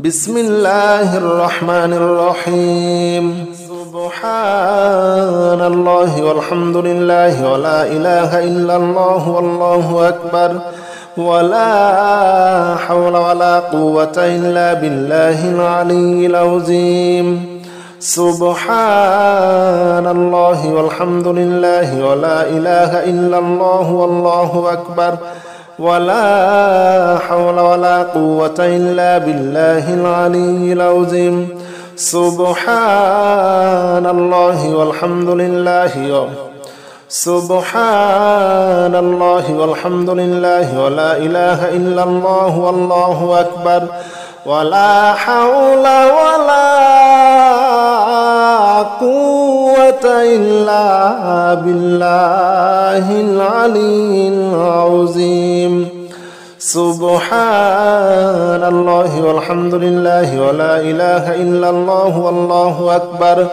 بسم الله الرحمن الرحيم سبحان الله والحمد لله ولا إله إلا الله والله أكبر ولا حول ولا قوة إلا بالله العلي العظيم سبحان الله والحمد لله ولا إله إلا الله والله أكبر ولا حول ولا قوة إلا بالله العلي العظيم سبحان الله والحمد لله سبحان الله والحمد لله ولا إله إلا الله والله أكبر ولا حول ولا قوة إلا بالله العلي العظيم سبحان الله والحمد لله ولا إله إلا الله والله أكبر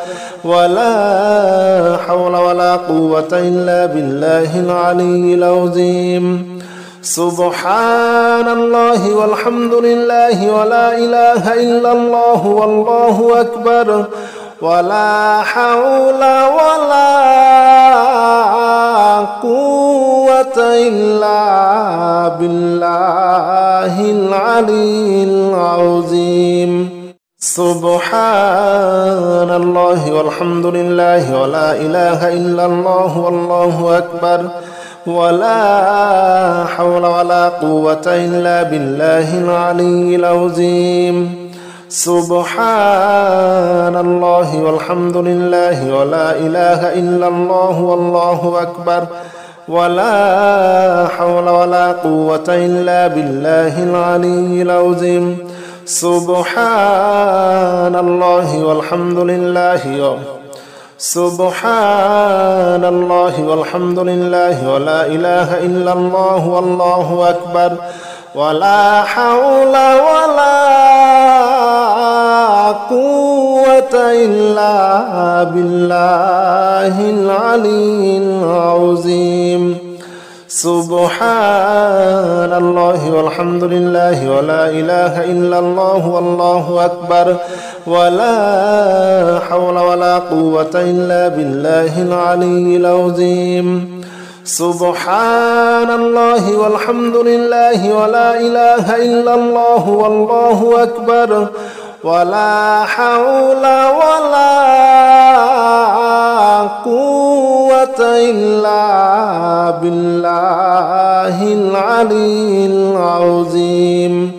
ولا حول ولا قوة إلا بالله العلي العظيم سبحان الله والحمد لله ولا إله إلا الله والله أكبر ولا حول ولا قوة إلا بالله العلي العظيم سبحان الله والحمد لله ولا إله إلا الله والله أكبر ولا حول ولا قوة إلا بالله العلي العظيم سبحان الله والحمد لله ولا إله إلا الله والله أكبر ولا حول ولا قوة إلا بالله العلي العظيم سبحان الله والحمد لله سبحان الله والحمد لله ولا إله إلا الله والله أكبر ولا حول ولا قوة إلا بالله العلي العظيم سبحان الله والحمد لله ولا إله إلا الله والله أكبر ولا حول ولا قوة إلا بالله العلي العظيم سبحان الله والحمد لله ولا إله إلا الله والله أكبر ولا حول ولا قوة إلا بالله العلي العظيم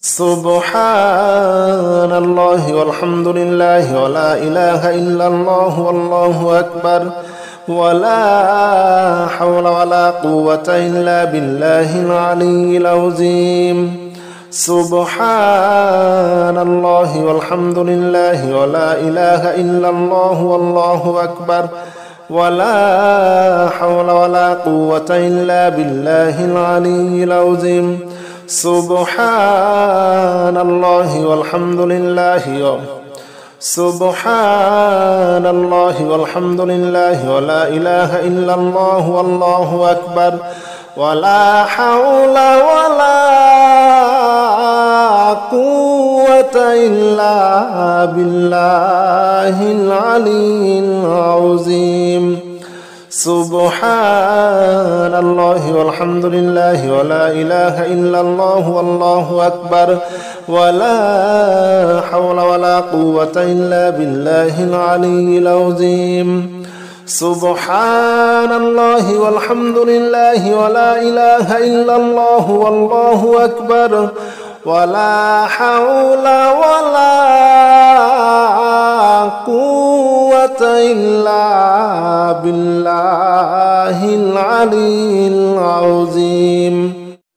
سبحان الله والحمد لله ولا إله إلا الله والله أكبر ولا حول ولا قوة إلا بالله العلي العظيم سبحان الله والحمد لله ولا إله إلا الله والله أكبر ولا حول ولا قوة إلا بالله العلي العظيم سبحان الله والحمد لله سبحان الله والحمد لله ولا إله إلا الله والله أكبر ولا حول ولا قوة إلا بالله العلي العظيم سبحان الله والحمد لله ولا إله إلا الله والله أكبر ولا حول ولا قوة إلا بالله العلي العظيم سبحان الله والحمد لله ولا إله إلا الله والله أكبر ولا حول ولا قوة إلا بالله العلي العظيم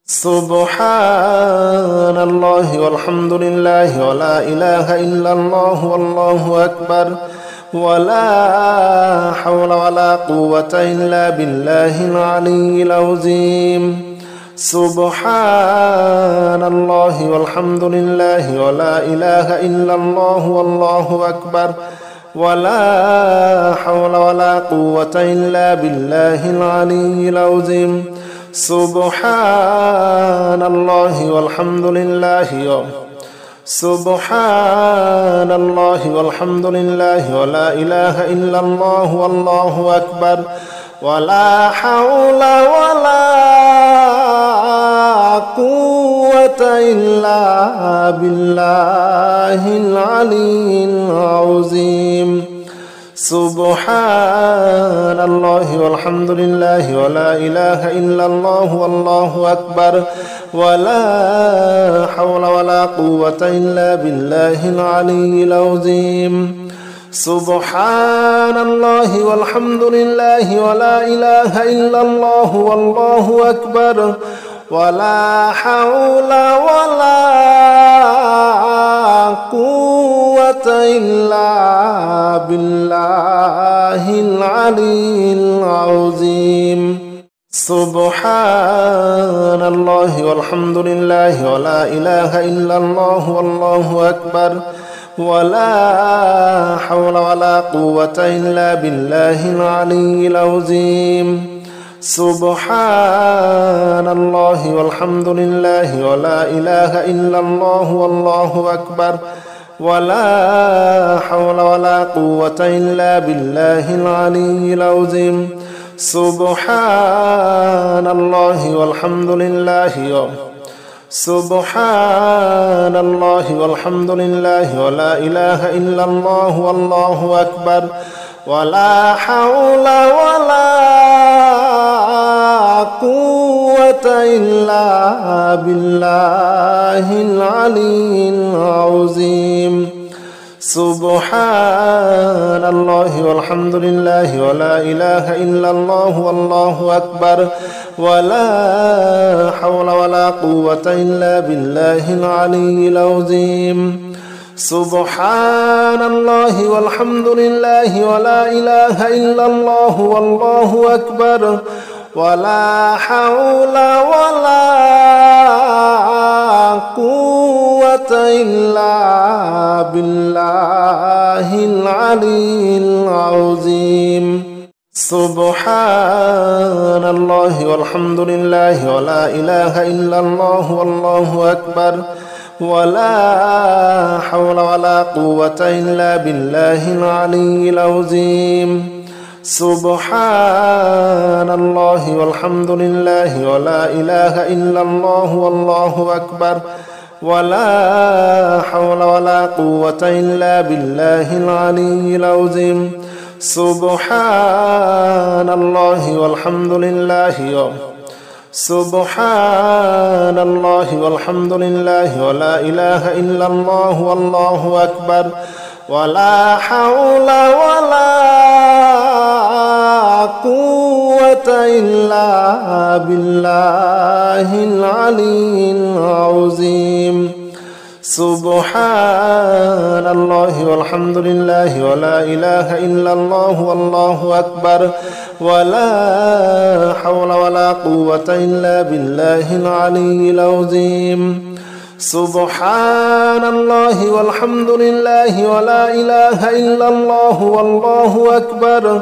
سبحان الله والحمد لله ولا إله إلا الله والله أكبر ولا حول ولا قوة إلا بالله العلي العظيم سبحان الله والحمد لله ولا إله إلا الله والله أكبر ولا حول ولا قوة إلا بالله العلي العظيم سبحان الله والحمد لله سبحان الله والحمد لله ولا إله إلا الله والله أكبر ولا حول ولا قوة إلا بالله العلي العظيم سبحان الله والحمد لله ولا إله إلا الله والله أكبر ولا حول ولا قوة إلا بالله العلي العظيم سبحان الله والحمد لله ولا إله إلا الله والله أكبر ولا حول ولا قوة إلا بالله العلي العظيم سبحان الله والحمد لله ولا إله إلا الله والله أكبر ولا حول ولا قوة إلا بالله العلي العظيم سبحان الله والحمد لله ولا إله إلا الله والله أكبر ولا حول ولا قوة إلا بالله العلي العظيم سبحان الله والحمد لله سبحان الله والحمد لله ولا إله إلا الله والله أكبر ولا حول ولا قوة إلا بالله العلي العظيم سبحان الله والحمد لله ولا إله إلا الله والله أكبر ولا حول ولا قوة إلا بالله العلي العظيم سبحان الله والحمد لله ولا إله إلا الله والله أكبر ولا حول ولا قوة إلا بالله العلي العظيم سبحان الله والحمد لله ولا إله إلا الله والله أكبر ولا حول ولا قوة إلا بالله العلي العظيم سبحان الله والحمد لله ولا إله إلا الله والله أكبر ولا حول ولا قوة إلا بالله العلي العظيم سبحان الله والحمد لله سبحان الله والحمد لله ولا إله إلا الله والله أكبر ولا حول ولا قوة إلا بالله العلي العظيم سبحان الله والحمد لله ولا إله إلا الله والله أكبر ولا حول ولا قوة إلا بالله العلي العظيم سبحان الله والحمد لله ولا إله إلا الله والله أكبر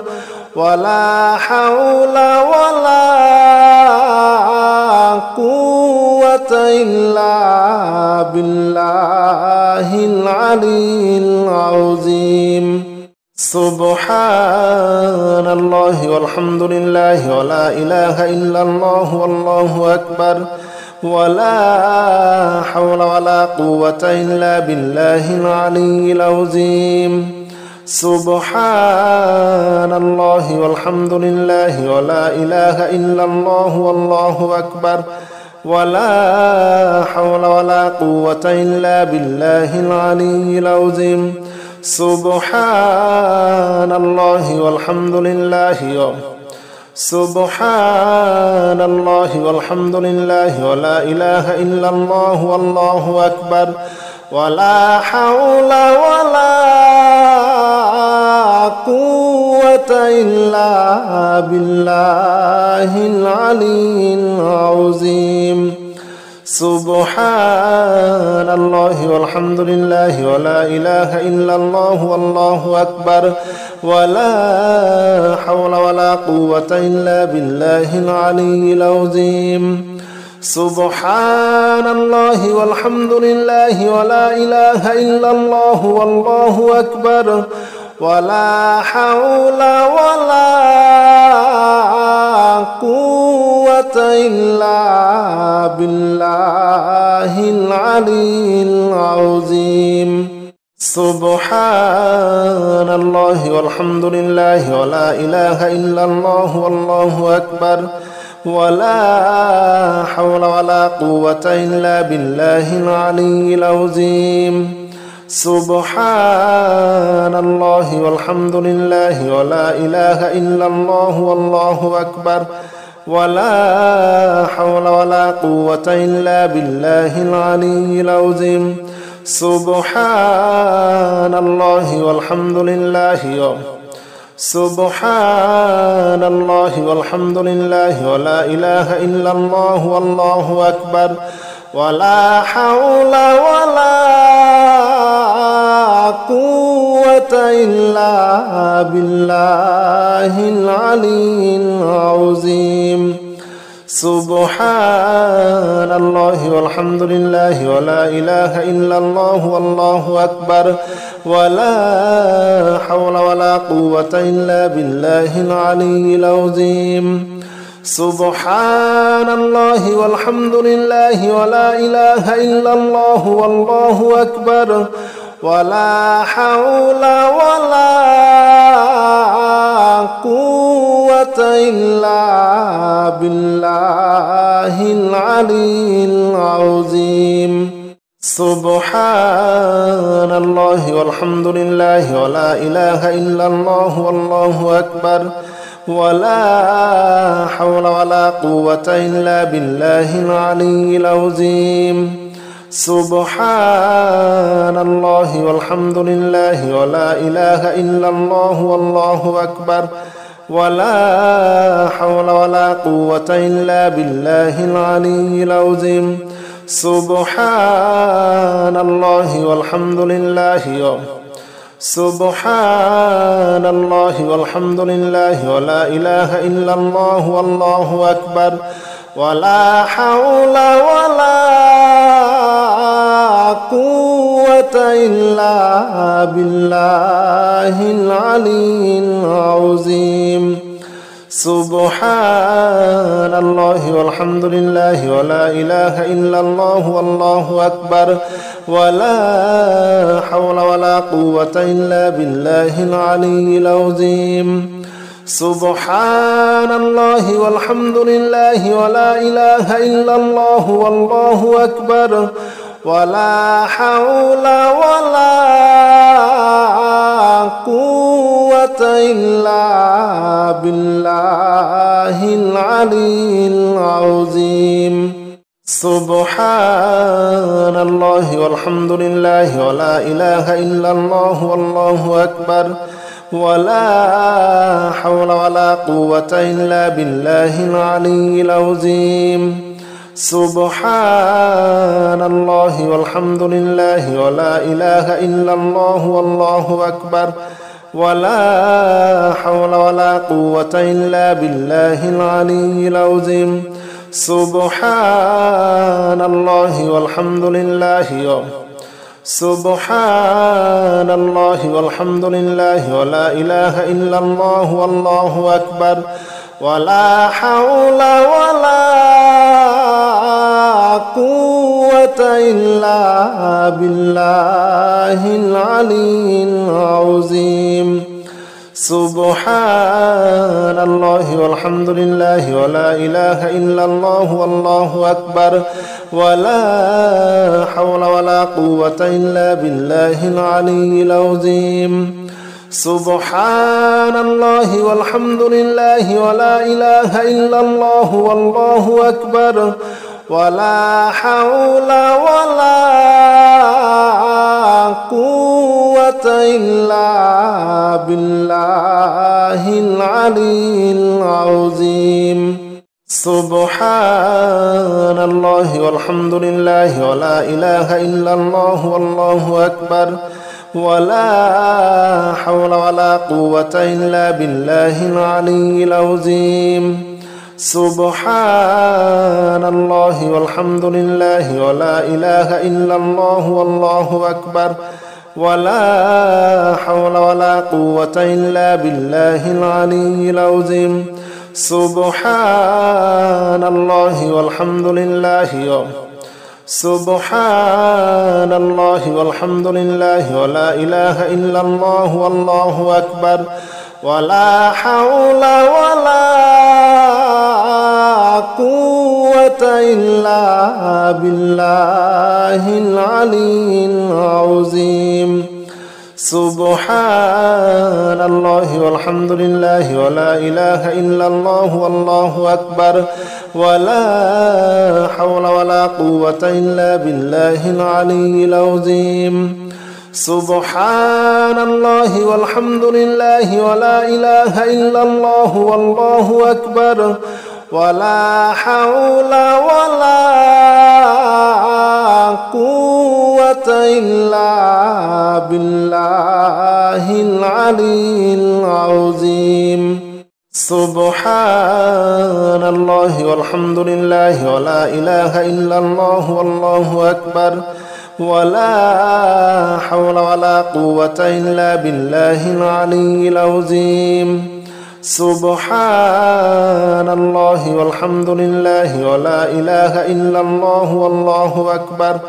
ولا حول ولا قوة إلا بالله العلي العظيم سبحان الله والحمد لله ولا إله إلا الله والله أكبر ولا حول ولا قوة إلا بالله العلي العظيم سبحان الله والحمد لله ولا إله إلا الله والله أكبر ولا حول ولا قوة إلا بالله العلي العظيم سبحان الله والحمد لله سبحان الله والحمد لله ولا إله إلا الله والله أكبر ولا حول ولا قوة إلا بالله العلي العظيم سبحان الله والحمد لله ولا إله إلا الله والله أكبر ولا حول ولا قوة إلا بالله العلي العظيم سبحان الله والحمد لله ولا إله إلا الله والله أكبر ولا حول ولا قوة إلا بالله العلي العظيم سبحان الله والحمد لله ولا إله إلا الله والله أكبر ولا حول ولا قوة إلا بالله العلي العظيم سبحان الله والحمد لله ولا إله إلا الله والله أكبر ولا حول ولا قوة إلا بالله العلي العظيم سبحان الله والحمد لله سبحان الله والحمد لله ولا إله إلا الله والله أكبر ولا حول ولا قوة إلا بالله العلي العظيم سبحان الله والحمد لله ولا إله إلا الله والله أكبر ولا حول ولا قوة إلا بالله العلي العظيم سبحان الله والحمد لله ولا إله إلا الله والله أكبر ولا حول ولا قوة إلا بالله العلي العظيم سبحان الله والحمد لله ولا إله إلا الله والله أكبر ولا حول ولا قوة إلا بالله العلي العظيم سبحان الله والحمد لله ولا إله إلا الله والله أكبر ولا حول ولا قوة إلا بالله العلي العظيم سبحان الله والحمد لله سبحان الله والحمد لله ولا إله إلا الله والله أكبر ولا حول ولا قوة إلا بالله العلي العظيم سبحان الله والحمد لله ولا إله إلا الله والله أكبر ولا حول ولا قوة إلا بالله العلي العظيم سبحان الله والحمد لله ولا إله إلا الله والله أكبر ولا حول ولا قوة إلا بالله العلي العظيم سبحان الله والحمد لله ولا إله إلا الله والله أكبر ولا حول ولا قوة إلا بالله العلي العظيم سبحان الله والحمد لله ولا إله إلا الله والله أكبر ولا حول ولا قوة إلا بالله العلي العظيم سبحان الله والحمد لله سبحان الله والحمد لله ولا إله إلا الله والله أكبر ولا حول ولا قوة إلا بالله العلي العظيم سبحان الله والحمد لله ولا إله إلا الله والله أكبر ولا حول ولا قوة إلا بالله العلي العظيم سبحان الله والحمد لله ولا إله إلا الله والله أكبر ولا حول ولا قوة إلا بالله العلي العظيم سبحان الله والحمد لله ولا إله إلا الله والله أكبر ولا حول ولا قوة إلا بالله العلي العظيم سبحان الله والحمد لله ولا إله إلا الله والله أكبر ولا حول ولا قوة إلا بالله العلي العظيم سبحان الله والحمد لله سبحان الله والحمد لله ولا إله إلا الله والله أكبر ولا حول ولا قوة إلا بالله العلي العظيم سبحان الله والحمد لله ولا إله إلا الله والله أكبر ولا حول ولا قوة إلا بالله العلي العظيم سبحان الله والحمد لله ولا إله إلا الله والله أكبر ولا حول ولا قوة إلا بالله العلي العظيم سبحان الله والحمد لله ولا إله إلا الله والله أكبر ولا حول ولا قوة إلا بالله العلي العظيم سبحان الله والحمد لله ولا إله إلا الله والله أكبر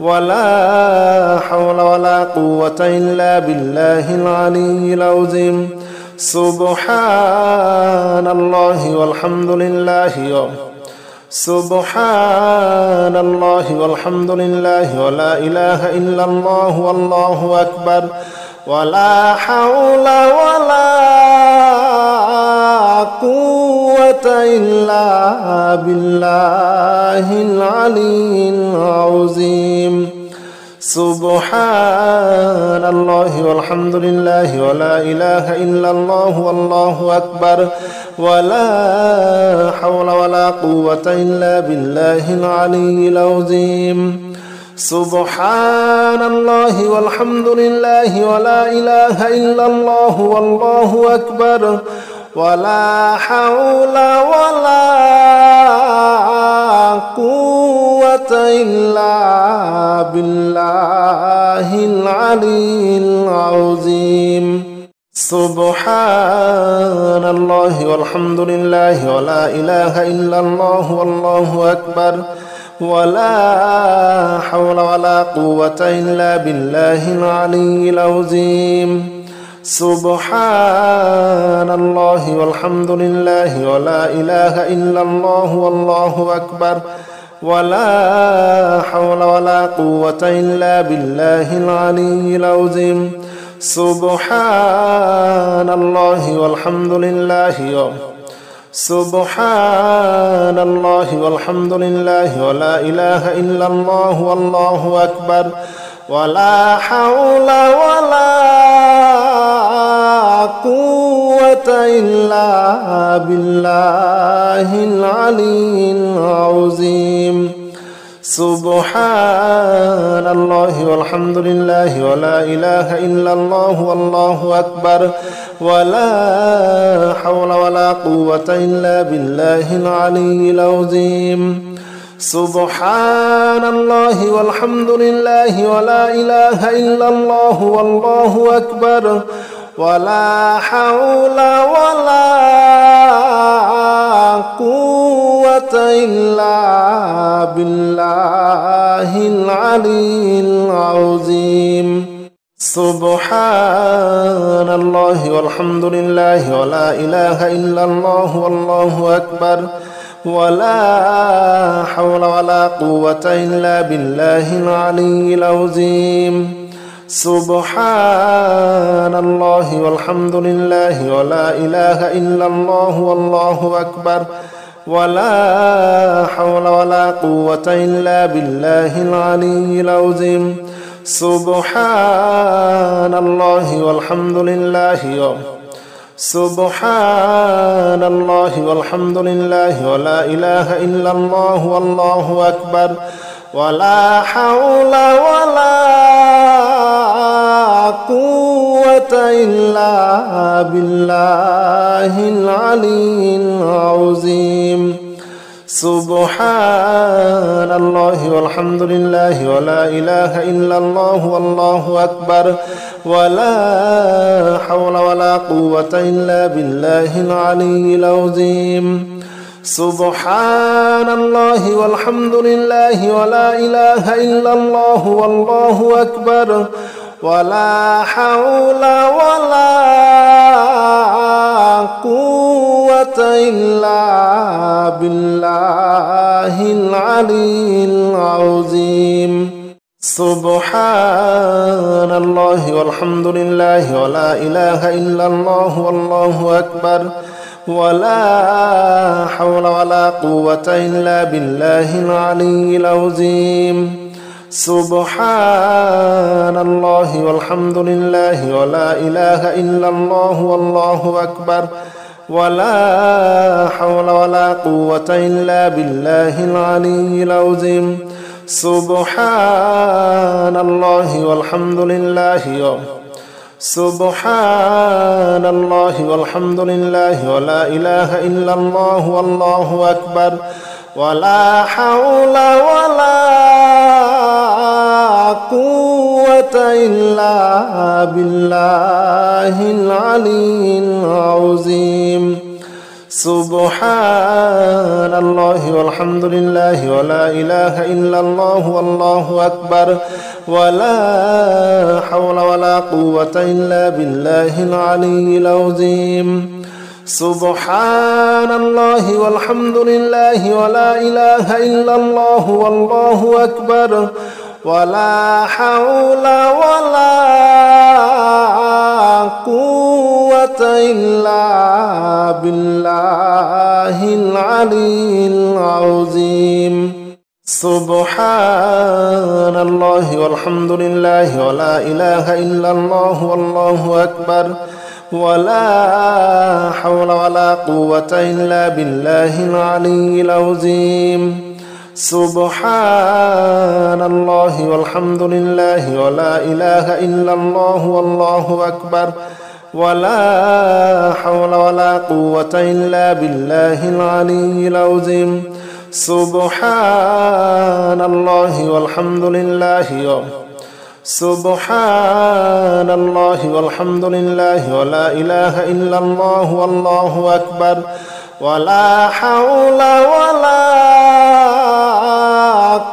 ولا حول ولا قوة إلا بالله العلي العظيم سبحان الله والحمد لله سبحان الله والحمد لله ولا إله إلا الله والله أكبر ولا حول ولا قوة إلا بالله العلي العظيم سبحان الله والحمد لله ولا إله إلا الله والله أكبر ولا حول ولا قوة إلا بالله العلي العظيم سبحان الله والحمد لله ولا إله إلا الله والله أكبر ولا حول ولا قوة إلا بالله العلي العظيم سبحان الله والحمد لله ولا إله إلا الله والله أكبر ولا حول ولا قوة إلا بالله العلي العظيم سبحان الله والحمد لله ولا إله إلا الله والله أكبر ولا حول ولا قوة إلا بالله العلي العظيم سبحان الله والحمد لله سبحان الله والحمد لله ولا إله إلا الله والله أكبر ولا حول ولا قوة إلا بالله العلي العظيم سبحان الله والحمد لله ولا إله إلا الله والله أكبر ولا حول ولا قوة إلا بالله العلي العظيم سبحان الله والحمد لله ولا إله إلا الله والله أكبر ولا حول ولا قوة إلا بالله العلي العظيم سبحان الله والحمد لله ولا إله إلا الله والله أكبر ولا حول ولا قوة إلا بالله العلي العظيم سبحان الله والحمد لله ولا إله إلا الله والله أكبر ولا حول ولا قوة إلا بالله العلي العظيم سبحان الله والحمد لله سبحان الله والحمد لله ولا إله إلا الله والله أكبر ولا حول ولا قوة إلا بالله العلي العظيم سبحان الله والحمد لله ولا إله إلا الله والله أكبر ولا حول ولا قوة إلا بالله العلي العظيم سبحان الله والحمد لله ولا إله إلا الله والله أكبر ولا حول ولا قوة إلا بالله العلي العظيم سبحان الله والحمد لله ولا إله إلا الله والله أكبر ولا حول ولا قوة إلا بالله العلي العظيم سبحان الله والحمد لله ولا إله إلا الله والله أكبر ولا حول ولا قوة إلا بالله العلي العظيم سبحان الله والحمد لله سبحان الله والحمد لله ولا إله إلا الله والله أكبر ولا حول ولا قوة إلا بالله العلي العظيم سبحان الله والحمد لله ولا إله إلا الله والله أكبر ولا حول ولا قوة إلا بالله العلي العظيم سبحان الله والحمد لله ولا إله إلا الله والله أكبر ولا حول ولا قوة إلا بالله العلي العظيم سبحان الله والحمد لله ولا إله إلا الله والله أكبر ولا حول ولا قوة إلا بالله العلي العظيم سبحان الله والحمد لله ولا إله إلا الله والله أكبر ولا حول ولا قوة إلا بالله العلي العظيم سبحان الله والحمد لله سبحان الله والحمد لله ولا إله إلا الله والله أكبر ولا حول ولا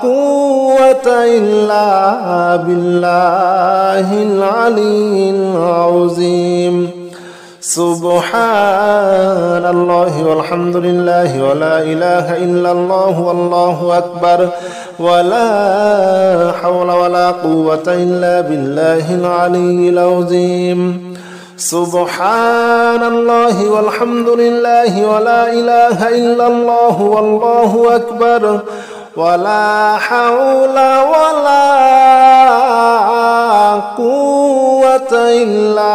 قوة إلا بالله العلي العظيم سبحان الله والحمد لله ولا إله إلا الله والله أكبر ولا حول ولا قوة إلا بالله العلي العظيم سبحان الله والحمد لله ولا إله إلا الله والله أكبر ولا حول ولا قوة إلا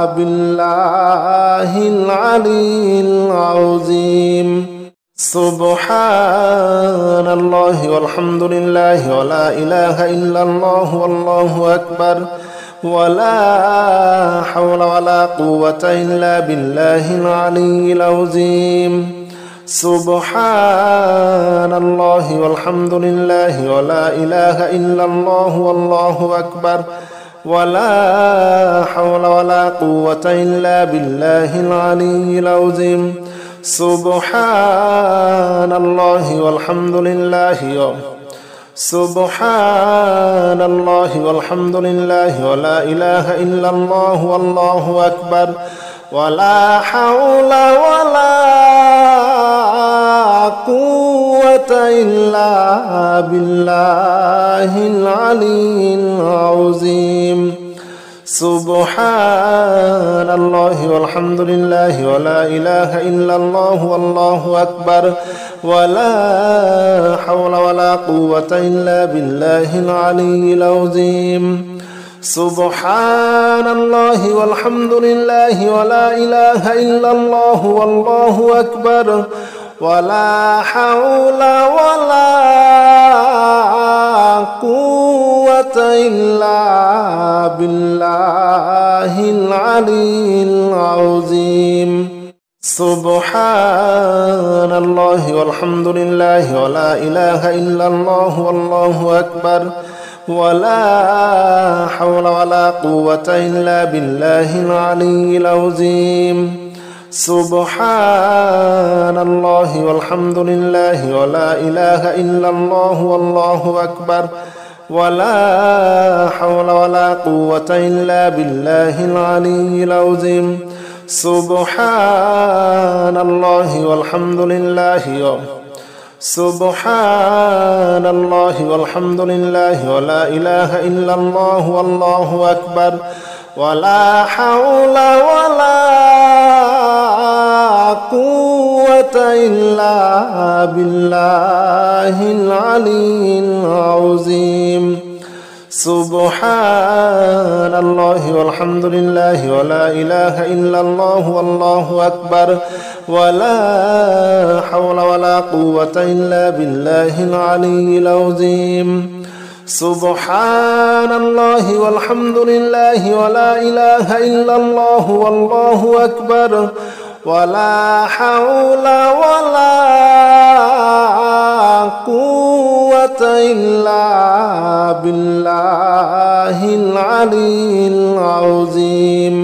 بالله العلي العظيم سبحان الله والحمد لله ولا إله إلا الله والله أكبر ولا حول ولا قوة إلا بالله العلي العظيم سبحان الله والحمد لله ولا إله إلا الله والله أكبر ولا حول ولا قوة إلا بالله العلي العظيم سبحان الله والحمد لله سبحان الله والحمد لله ولا إله إلا الله والله أكبر ولا حول ولا قوة إلا بالله العلي العظيم سبحان الله والحمد لله ولا إله إلا الله والله أكبر ولا حول ولا قوة إلا بالله العلي العظيم سبحان الله والحمد لله ولا إله إلا الله والله أكبر ولا حول ولا قوة إلا بالله العلي العظيم. سبحان الله والحمد لله ولا إله إلا الله والله أكبر ولا حول ولا قوة إلا بالله العلي العظيم. سبحان الله والحمد لله ولا إله إلا الله والله أكبر ولا حول ولا قوة إلا بالله العلي العظيم. سبحان الله والحمد لله سبحان الله والحمد لله ولا إله إلا الله والله أكبر ولا حول ولا قوة إلا بالله العلي العظيم. سبحان الله والحمد لله ولا إله إلا الله والله أكبر ولا حول ولا قوة إلا بالله العلي العظيم. سبحان الله والحمد لله ولا إله إلا الله والله أكبر ولا حول ولا قوة إلا بالله العلي العظيم.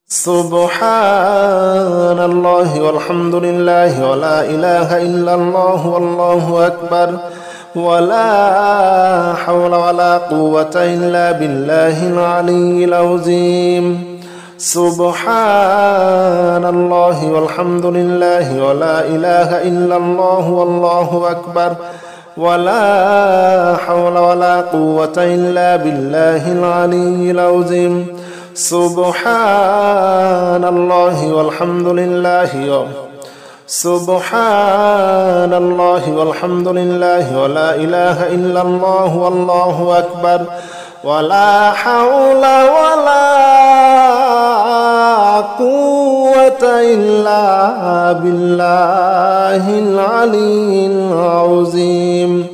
سبحان الله والحمد لله ولا إله إلا الله والله أكبر ولا حول ولا قوة إلا بالله العلي العظيم. سبحان الله والحمد لله ولا إله إلا الله والله أكبر ولا حول ولا قوة إلا بالله العلي العظيم. سبحان الله والحمد لله سبحان الله والحمد لله ولا إله إلا الله والله أكبر ولا حول ولا قوة إلا بالله العلي العظيم.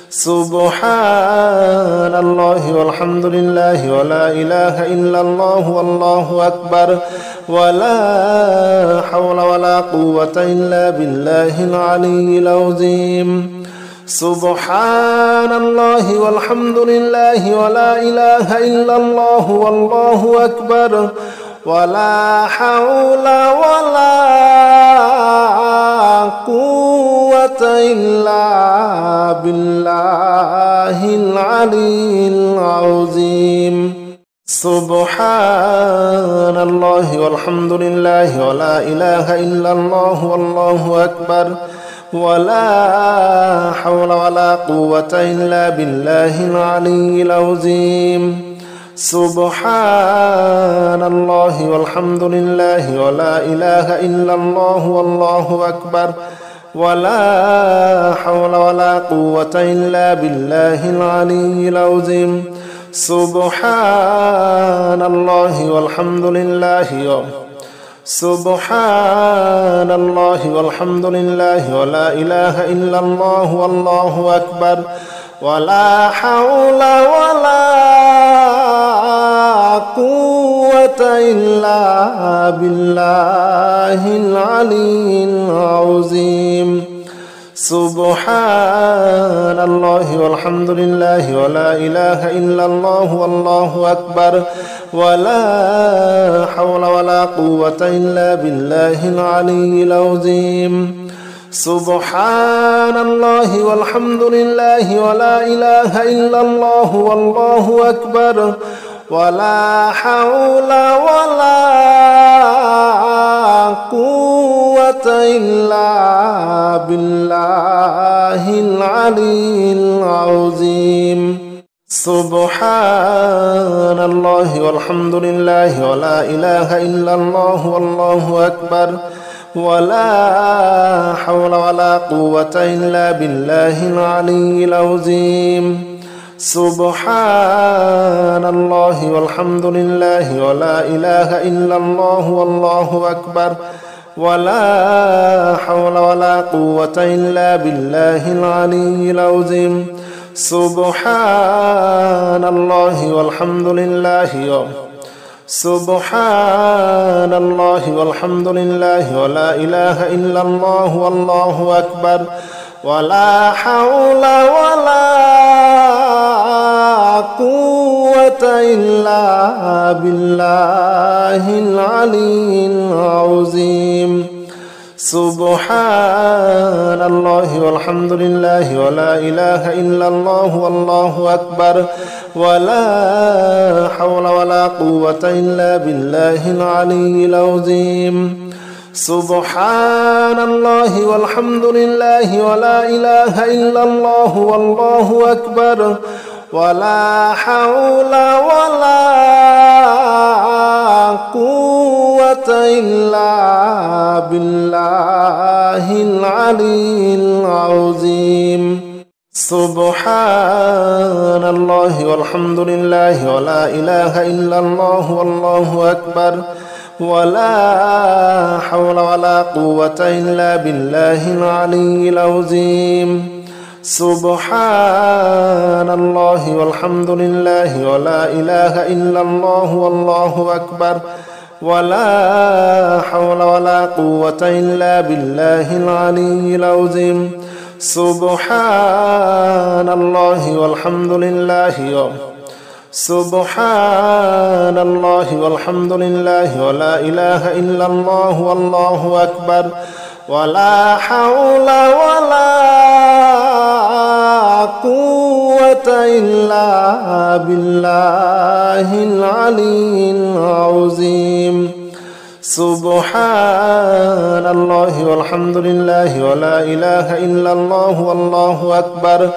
سبحان الله والحمد لله ولا إله إلا الله والله أكبر ولا حول ولا قوة إلا بالله العلي العظيم. سبحان الله والحمد لله ولا إله إلا الله والله أكبر ولا حول ولا قوة إلا بالله العلي العظيم. سبحان الله والحمد لله ولا إله إلا الله والله أكبر ولا حول ولا قوة إلا بالله العلي العظيم. سبحان الله والحمد لله ولا إله إلا الله والله أكبر ولا حول ولا قوة إلا بالله العلي العظيم. سبحان الله والحمد لله سبحان الله والحمد لله ولا إله إلا الله والله أكبر ولا حول ولا قوة إلا بالله العلي العظيم. سبحان الله والحمد لله ولا إله إلا الله والله أكبر ولا حول ولا قوة إلا بالله العلي العظيم. سبحان الله والحمد لله ولا إله إلا الله والله أكبر ولا حول ولا قوة إلا بالله العلي العظيم. سبحان الله والحمد لله ولا إله إلا الله والله أكبر ولا حول ولا قوة إلا بالله العلي العظيم. سبحان الله والحمد لله ولا إله إلا الله والله أكبر ولا حول ولا قوة إلا بالله العلي العظيم. سبحان الله والحمد لله سبحان الله والحمد لله ولا إله إلا الله والله أكبر ولا حول ولا قوة إلا بالله العلي العظيم سبحان الله والحمد لله ولا إله إلا الله والله أكبر ولا حول ولا قوة إلا بالله العلي العظيم سبحان الله والحمد لله ولا إله إلا الله والله أكبر ولا حول ولا قوة إلا بالله العلي العظيم سبحان الله والحمد لله ولا إله إلا الله والله أكبر ولا حول ولا قوة إلا بالله العلي العظيم سبحان الله والحمد لله ولا إله إلا الله والله أكبر ولا حول ولا قوة إلا بالله العلي العظيم سبحان الله والحمد لله سبحان الله والحمد لله ولا إله إلا الله والله أكبر ولا حول ولا قوة إلا بالله العلي العظيم سبحان الله والحمد لله ولا إله إلا الله والله أكبر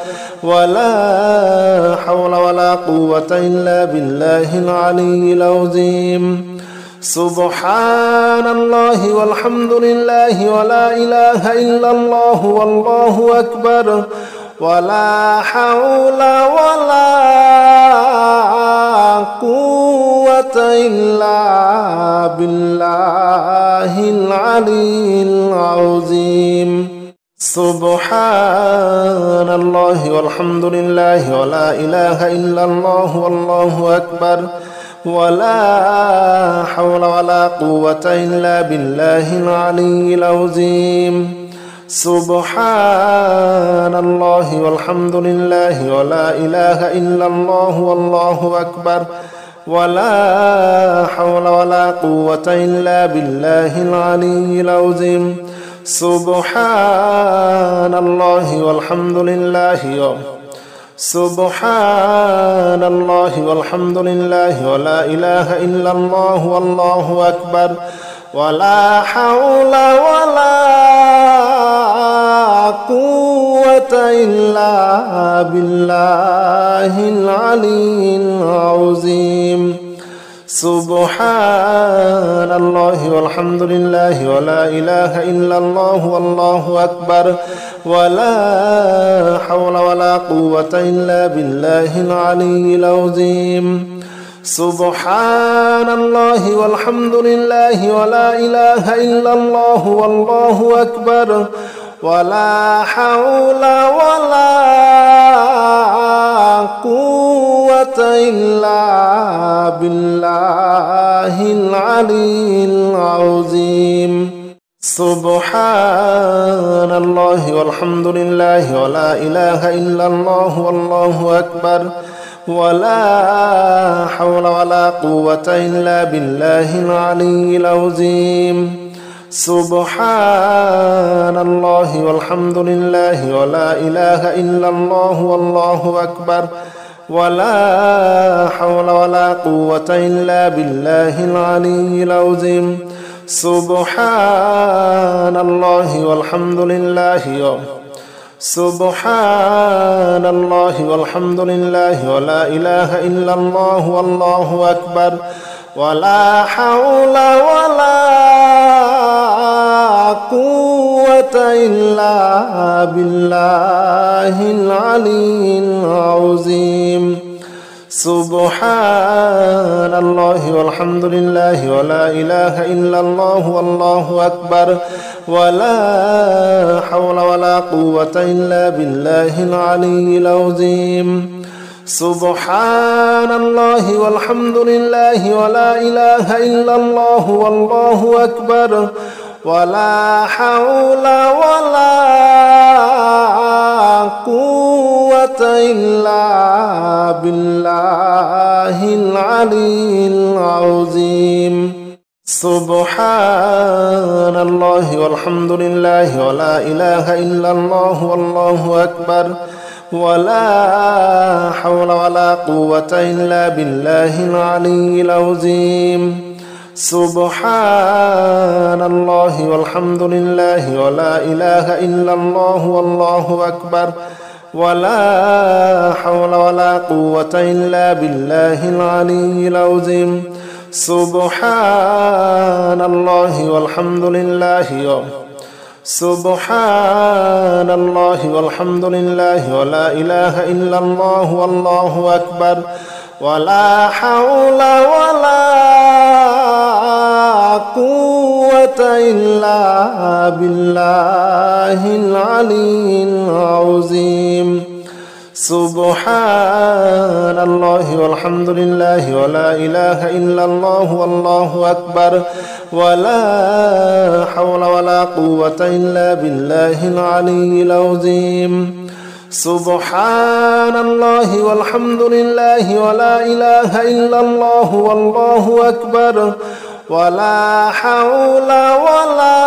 ولا حول ولا قوة إلا بالله العلي العظيم سبحان الله والحمد لله ولا إله إلا الله والله أكبر ولا حول ولا قوة إلا بالله العلي العظيم سبحان الله والحمد لله ولا إله إلا الله والله أكبر ولا حول ولا قوة إلا بالله العلي العظيم سبحان الله والحمد لله ولا إله إلا الله والله أكبر ولا حول ولا قوة إلا بالله العلي العظيم سبحان الله والحمد لله سبحان الله والحمد لله ولا إله إلا الله والله أكبر ولا حول ولا قوة إلا بالله العلي العظيم سبحان الله والحمد لله ولا إله إلا الله والله أكبر ولا حول ولا قوة إلا بالله العلي العظيم سبحان الله والحمد لله ولا إله إلا الله والله أكبر ولا حول ولا قوة إلا بالله العلي العظيم سبحان الله والحمد لله ولا إله إلا الله والله أكبر ولا حول ولا قوة إلا بالله العلي العظيم سبحان الله والحمد لله ولا إله إلا الله والله أكبر ولا حول ولا قوة إلا بالله العلي العظيم سبحان الله والحمد لله سبحان الله والحمد لله ولا إله إلا الله والله أكبر ولا حول ولا قوة إلا بالله العلي العظيم سبحان الله والحمد لله ولا إله إلا الله والله أكبر ولا حول ولا قوة إلا بالله العلي العظيم سبحان الله والحمد لله ولا إله إلا الله والله أكبر ولا حول ولا قوة إلا بالله العلي العظيم سبحان الله والحمد لله ولا إله إلا الله والله أكبر ولا حول ولا قوة إلا بالله العلي العظيم سبحان الله والحمد لله ولا إله إلا الله والله أكبر ولا حول ولا قوة إلا بالله العلي العظيم سبحان الله والحمد لله سبحان الله والحمد لله ولا إله إلا الله والله أكبر ولا حول ولا قوة إلا بالله العلي العظيم سبحان الله والحمد لله ولا إله إلا الله والله أكبر ولا حول ولا قوة إلا بالله العلي العظيم سبحان الله والحمد لله ولا إله إلا الله والله أكبر ولا حول ولا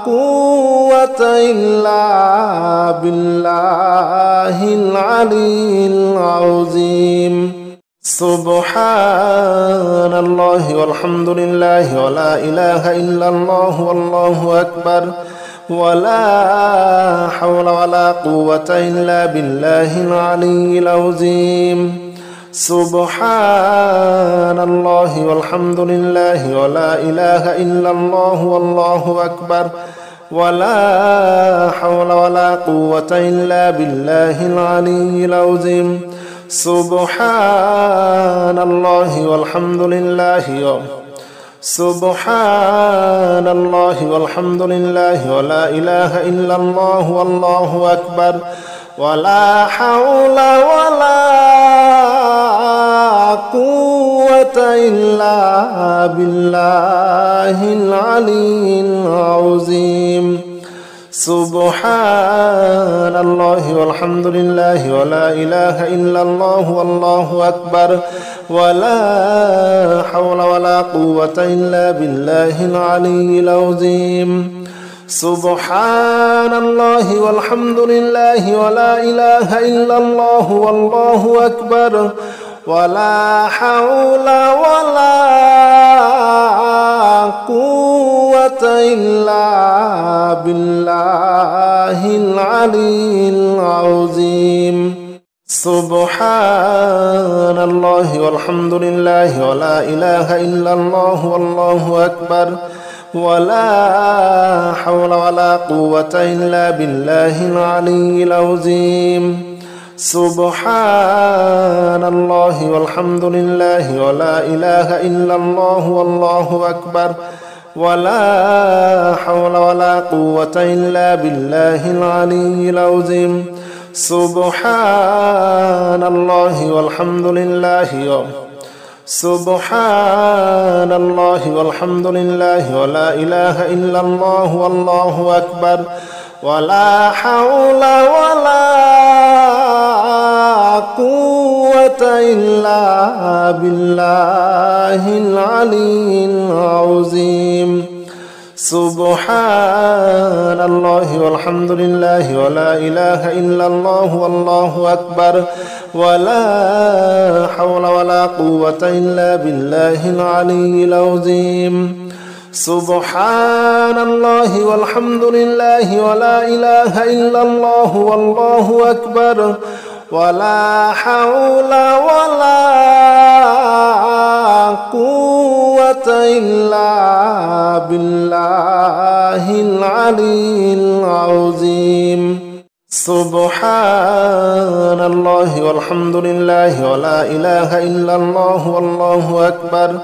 قوة إلا بالله العلي العظيم سبحان الله والحمد لله ولا إله إلا الله والله أكبر ولا حول ولا قوة إلا بالله العلي العظيم سبحان الله والحمد لله ولا إله إلا الله والله أكبر ولا حول ولا قوة إلا بالله العلي العظيم سبحان الله والحمد لله سبحان الله والحمد لله ولا إله إلا الله والله أكبر ولا حول ولا قوة إلا بالله العلي العظيم سبحان الله والحمد لله ولا إله إلا الله والله أكبر ولا حول ولا قوة إلا بالله العلي العظيم سبحان الله والحمد لله ولا إله إلا الله والله أكبر ولا حول ولا قوة إلا بالله العلي العظيم سبحان الله والحمد لله ولا إله إلا الله والله أكبر ولا حول ولا قوة إلا بالله العلي العظيم سبحان الله والحمد لله ولا إله إلا الله والله أكبر ولا حول ولا قوة إلا بالله العلي العظيم سبحان الله والحمد لله سبحان الله والحمد لله ولا إله إلا الله والله أكبر ولا حول ولا قوة إلا بالله العلي العظيم سبحان الله والحمد لله ولا إله إلا الله والله أكبر ولا حول ولا قوة إلا بالله العلي العظيم سبحان الله والحمد لله ولا إله إلا الله والله أكبر ولا حول ولا قوة إلا بالله العلي العظيم سبحان الله والحمد لله ولا إله إلا الله والله أكبر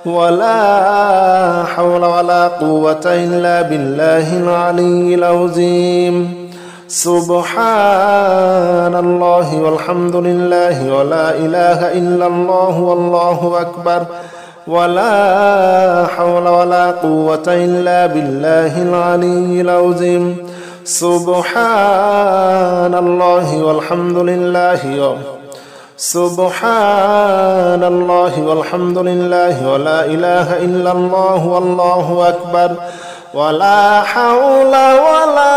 ولا حول ولا قوة إلا بالله العلي العظيم سبحان الله والحمد لله ولا إله إلا الله والله أكبر ولا حول ولا قوة إلا بالله العلي العظيم سبحان الله والحمد لله سبحان الله والحمد لله ولا إله إلا الله والله أكبر ولا حول ولا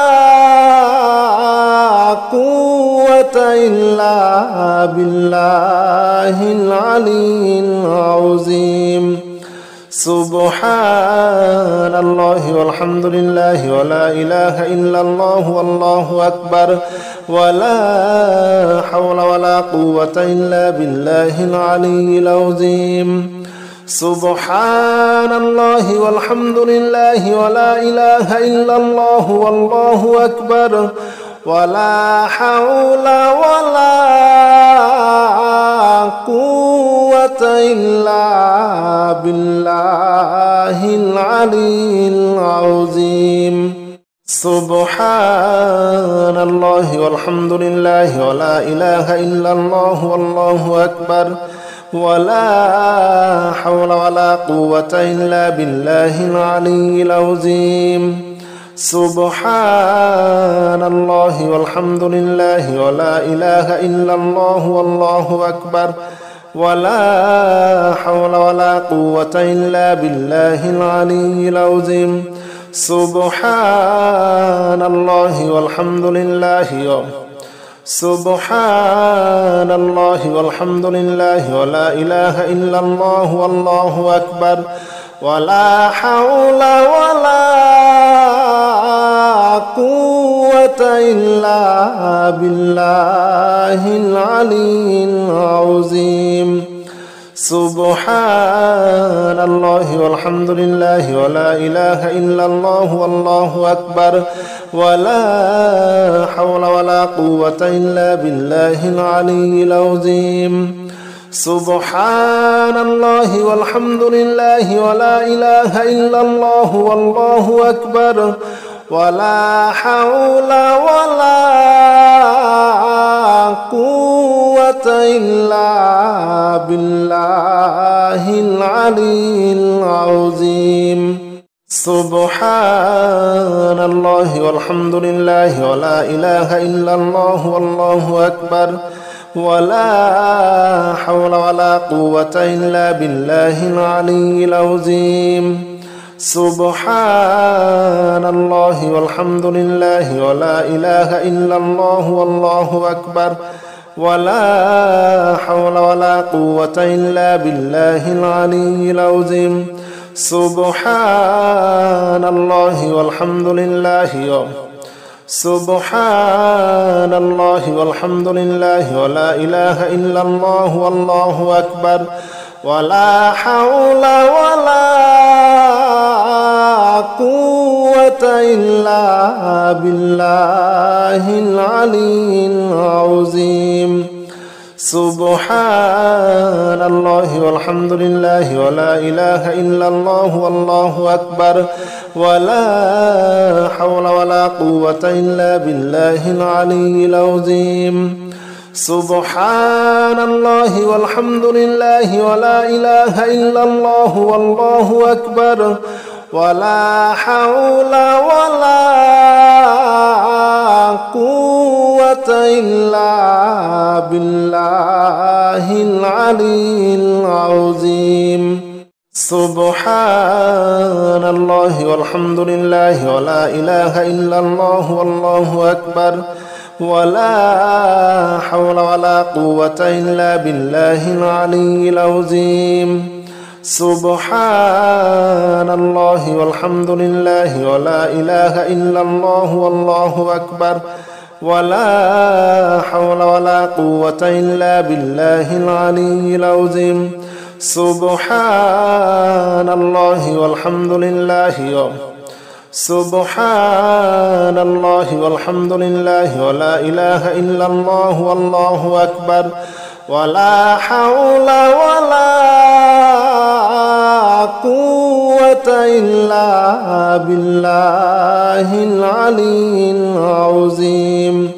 قوة إلا بالله العلي العظيم سبحان الله والحمد لله ولا إله إلا الله والله أكبر ولا حول ولا قوة إلا بالله العلي العظيم سبحان الله والحمد لله ولا إله إلا الله والله أكبر ولا حول ولا قوة إلا بالله العلي العظيم سبحان الله والحمد لله ولا إله إلا الله والله أكبر ولا حول ولا قوة إلا بالله العلي العظيم سبحان الله والحمد لله ولا إله إلا الله والله أكبر ولا حول ولا قوة إلا بالله العلي العظيم سبحان الله والحمد لله سبحان الله والحمد لله ولا إله إلا الله والله أكبر ولا حول ولا قوة إلا بالله العلي العظيم سبحان الله والحمد لله ولا إله إلا الله والله أكبر ولا حول ولا قوة إلا بالله العلي العظيم سبحان الله والحمد لله ولا إله إلا الله والله أكبر ولا حول ولا قوة إلا بالله العلي العظيم سبحان الله والحمد لله ولا إله إلا الله والله أكبر ولا حول ولا قوة إلا بالله العلي العظيم سبحان الله والحمد لله ولا إله إلا الله والله أكبر ولا حول ولا قوة إلا بالله العلي العظيم سبحان الله والحمد لله سبحان الله والحمد لله ولا إله إلا الله والله أكبر ولا حول ولا قوة إلا بالله العلي العظيم سبحان الله والحمد لله ولا إله إلا الله والله أكبر ولا حول ولا قوة إلا بالله العلي العظيم سبحان الله والحمد لله ولا إله إلا الله والله أكبر ولا حول ولا قوة إلا بالله العلي العظيم سبحان الله والحمد لله ولا إله إلا الله والله أكبر ولا حول ولا قوة إلا بالله العلي العظيم سبحان الله والحمد لله ولا إله إلا الله والله أكبر ولا حول ولا قوة إلا بالله العلي العظيم سبحان الله والحمد لله سبحان الله والحمد لله ولا إله إلا الله والله أكبر ولا حول ولا قوة إلا بالله العلي العظيم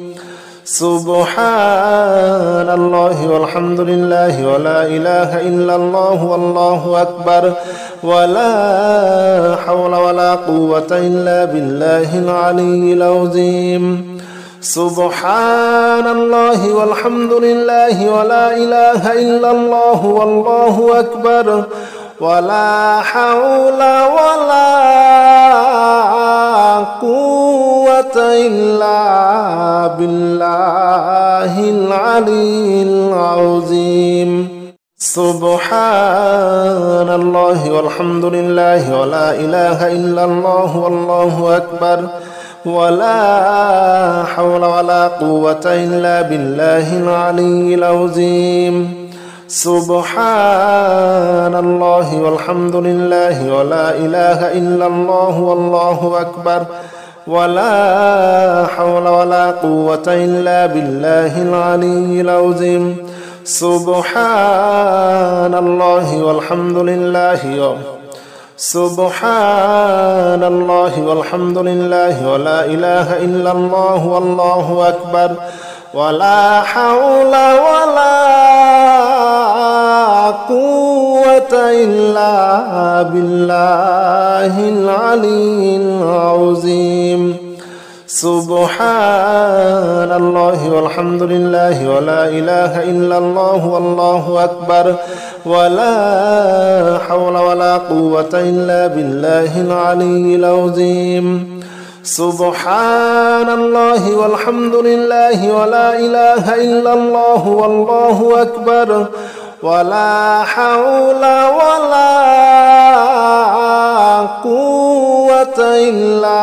سبحان الله والحمد لله ولا إله إلا الله والله أكبر ولا حول ولا قوة إلا بالله العلي العظيم سبحان الله والحمد لله ولا إله إلا الله والله أكبر ولا حول ولا قوة إلا بالله العلي العظيم سبحان الله والحمد لله ولا إله إلا الله والله أكبر ولا حول ولا قوة إلا بالله العلي العظيم سبحان الله والحمد لله ولا إله إلا الله والله أكبر ولا حول ولا قوة إلا بالله العلي العظيم سبحان الله والحمد لله سبحان الله والحمد لله ولا إله إلا الله والله أكبر ولا حول ولا قوة إلا بالله العلي العظيم سبحان الله والحمد لله ولا إله إلا الله والله أكبر ولا حول ولا قوة إلا بالله العلي العظيم سبحان الله والحمد لله ولا إله إلا الله والله أكبر ولا حول ولا قوة إلا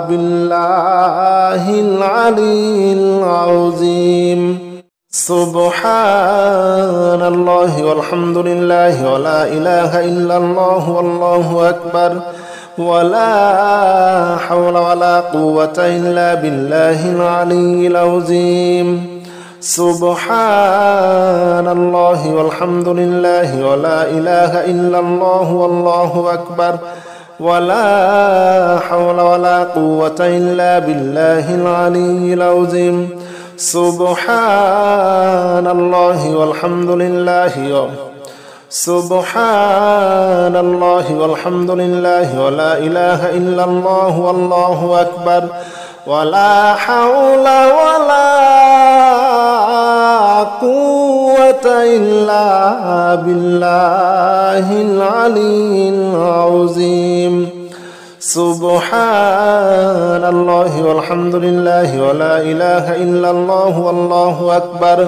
بالله العلي العظيم سبحان الله والحمد لله ولا إله إلا الله والله أكبر ولا حول ولا قوة إلا بالله العلي العظيم سبحان الله والحمد لله ولا إله إلا الله والله أكبر ولا حول ولا قوة إلا بالله العلي العظيم سبحان الله والحمد لله سبحان الله والحمد لله ولا إله إلا الله والله أكبر ولا حول ولا قوة إلا بالله العلي العظيم سبحان الله والحمد لله ولا إله إلا الله والله أكبر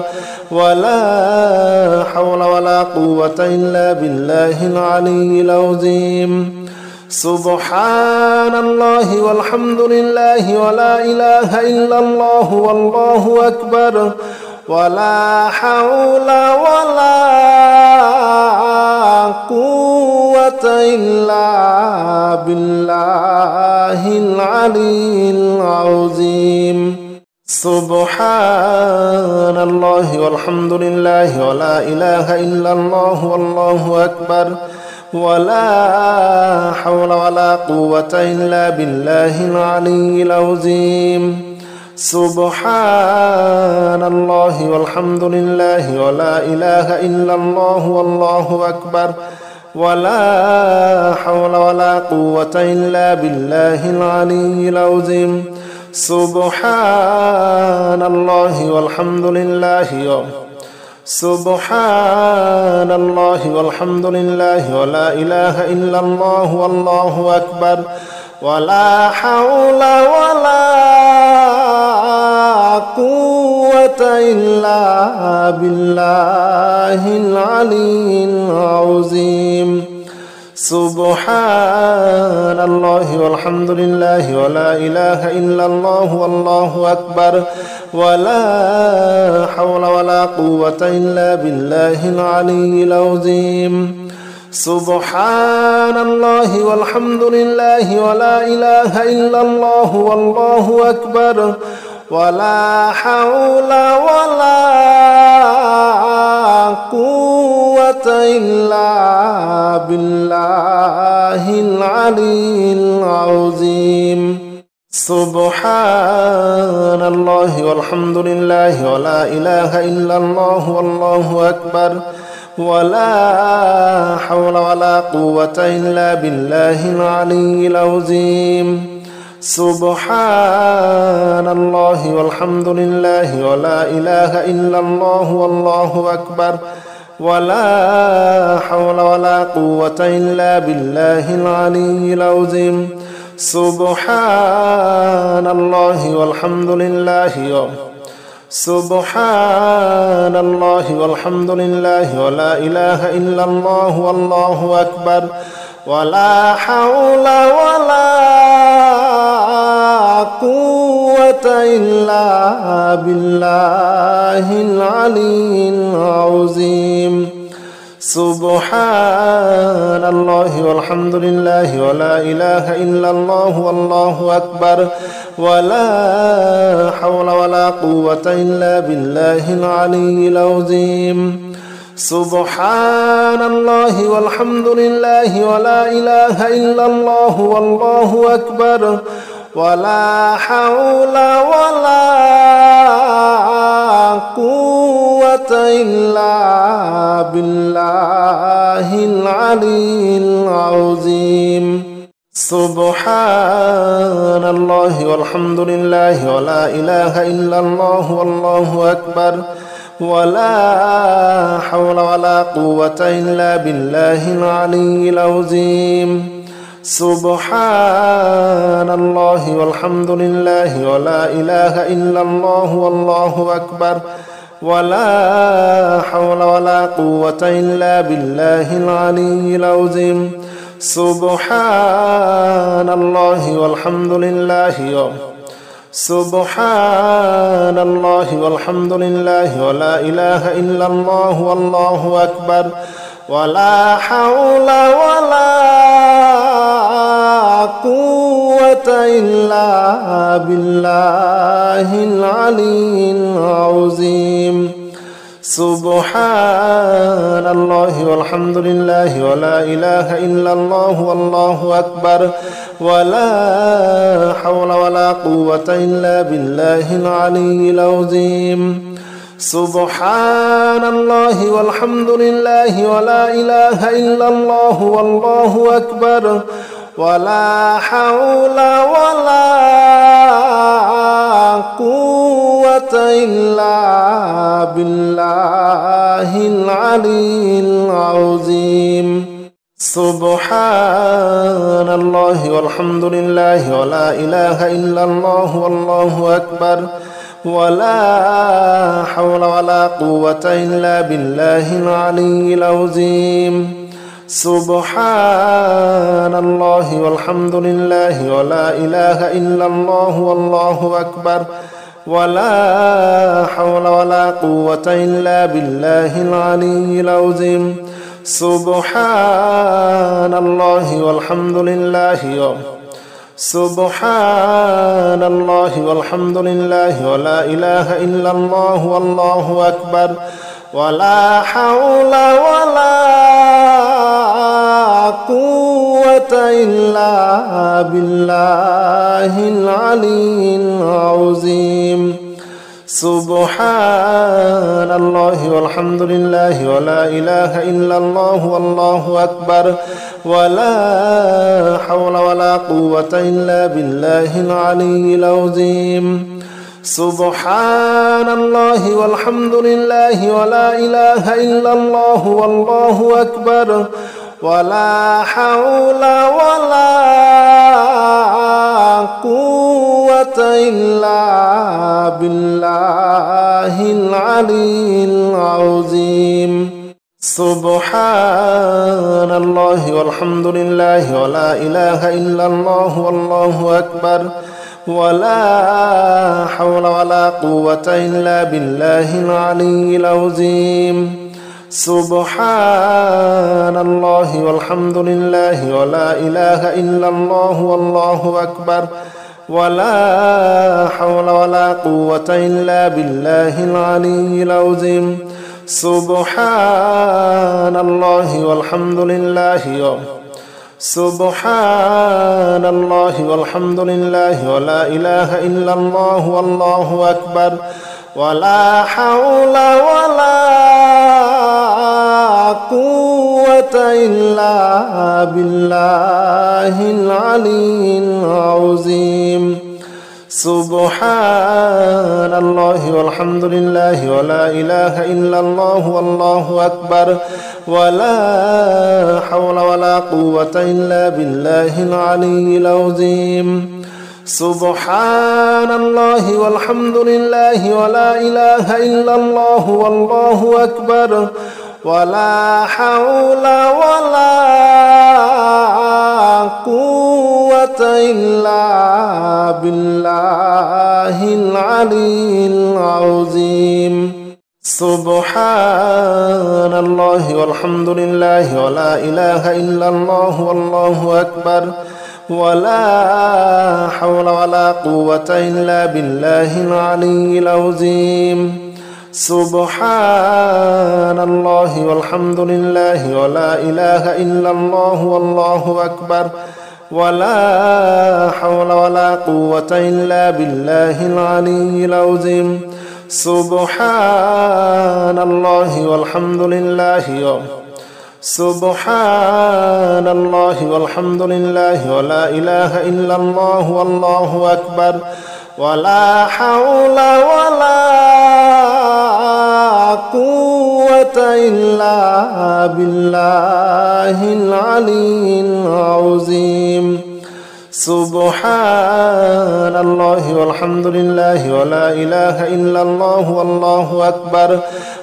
ولا حول ولا قوة إلا بالله العلي العظيم سبحان الله والحمد لله ولا إله إلا الله والله أكبر ولا حول ولا قوة إلا بالله العلي العظيم سبحان الله والحمد لله ولا إله إلا الله والله أكبر ولا حول ولا قوة إلا بالله العلي العظيم سبحان الله والحمد لله ولا إله إلا الله والله أكبر ولا حول ولا قوة إلا بالله العلي العظيم سبحان الله والحمد لله سبحان الله والحمد لله ولا إله إلا الله والله أكبر ولا حول ولا قوة إلا بالله العلي العظيم سبحان الله والحمد لله ولا إله إلا الله والله أكبر ولا حول ولا قوة إلا بالله العلي العظيم سبحان الله والحمد لله ولا إله إلا الله والله أكبر ولا حول ولا قوة إلا بالله العلي العظيم سبحان الله والحمد لله ولا إله إلا الله والله أكبر ولا حول ولا قوة إلا بالله العلي العظيم سبحان الله والحمد لله ولا إله إلا الله والله أكبر ولا حول ولا قوة إلا بالله العلي العظيم سبحان الله والحمد لله سبحان الله والحمد لله ولا إله إلا الله والله أكبر ولا حول ولا قوة إلا بالله العلي العظيم سبحان الله والحمد لله ولا إله إلا الله والله أكبر ولا حول ولا قوة إلا بالله العلي العظيم سبحان الله والحمد لله ولا إله إلا الله والله أكبر ولا حول ولا قوة إلا بالله العلي العظيم سبحان الله والحمد لله ولا إله إلا الله والله أكبر ولا حول ولا قوة إلا بالله العلي العظيم سبحان الله والحمد لله ولا إله إلا الله والله أكبر ولا حول ولا قوة إلا بالله العلي العظيم سبحان الله والحمد لله سبحان الله والحمد لله ولا إله إلا الله والله أكبر ولا حول ولا قوة إلا بالله العلي العظيم سبحان الله والحمد لله ولا إله إلا الله والله أكبر ولا حول ولا قوة إلا بالله العلي العظيم سبحان الله والحمد لله ولا إله إلا الله والله أكبر ولا حول ولا قوة إلا بالله العلي العظيم سبحان الله والحمد لله ولا إله إلا الله والله أكبر ولا حول ولا قوة إلا بالله العلي العظيم سبحان الله والحمد لله ولا إله إلا الله والله أكبر ولا حول ولا قوة إلا بالله العلي العظيم سبحان الله والحمد لله سبحان الله والحمد لله ولا إله إلا الله والله أكبر ولا حول ولا قوة إلا بالله العلي العظيم سبحان الله والحمد لله ولا إله إلا الله والله أكبر ولا حول ولا قوة إلا بالله العلي العظيم سبحان الله والحمد لله ولا إله إلا الله والله أكبر ولا حول ولا قوة إلا بالله العلي العظيم سبحان الله والحمد لله ولا إله إلا الله والله أكبر ولا حول ولا قوة إلا بالله العلي العظيم سبحان الله والحمد لله ولا إله إلا الله والله أكبر ولا حول ولا قوة إلا بالله العلي العظيم سبحان الله والحمد لله سبحان الله والحمد لله ولا إله إلا الله والله أكبر ولا حول ولا قوة إلا بالله العلي العظيم سبحان الله والحمد لله ولا إله إلا الله والله أكبر ولا حول ولا قوة إلا بالله العلي العظيم سبحان الله والحمد لله ولا إله إلا الله والله أكبر ولا حول ولا قوة إلا بالله العلي العظيم سبحان الله والحمد لله ولا إله إلا الله والله أكبر ولا حول ولا قوة إلا بالله العلي العظيم سبحان الله والحمد لله ولا إله إلا الله والله أكبر ولا حول ولا قوة إلا بالله العلي العظيم سبحان الله والحمد لله سبحان الله والحمد لله ولا إله إلا الله والله أكبر ولا حول ولا قوة إلا بالله العلي العظيم سبحان الله والحمد لله ولا إله إلا الله والله أكبر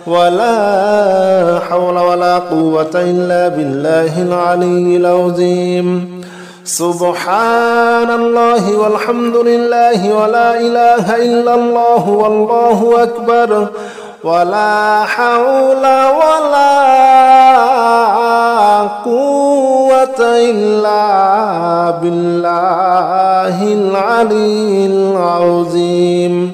ولا حول ولا قوة إلا بالله العلي العظيم سبحان الله والحمد لله ولا إله إلا الله والله أكبر ولا حول ولا قوة إلا بالله العلي العظيم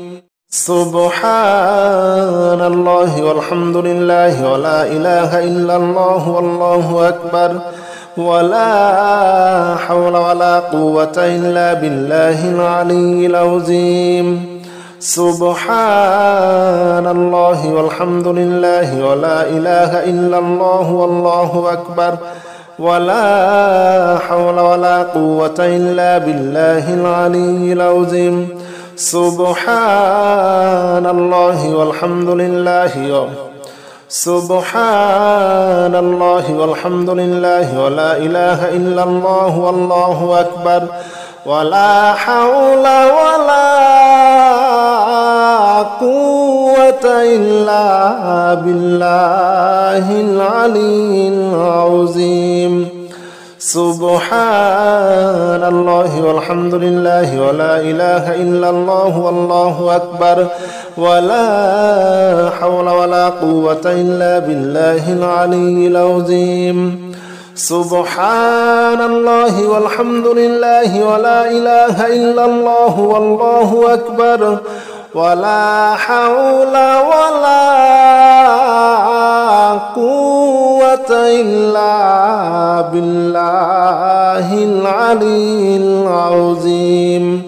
سبحان الله والحمد لله ولا إله إلا الله والله أكبر ولا حول ولا قوة إلا بالله العلي العظيم سبحان الله والحمد لله ولا إله إلا الله والله أكبر ولا حول ولا قوة إلا بالله العلي العظيم سبحان الله والحمد لله سبحان الله والحمد لله ولا إله إلا الله والله أكبر ولا حول ولا قوة إلا بالله العلي العظيم سبحان الله والحمد لله ولا إله إلا الله والله أكبر ولا حول ولا قوة إلا بالله العلي العظيم سبحان الله والحمد لله ولا إله إلا الله والله أكبر ولا حول ولا قوة إلا بالله العلي العظيم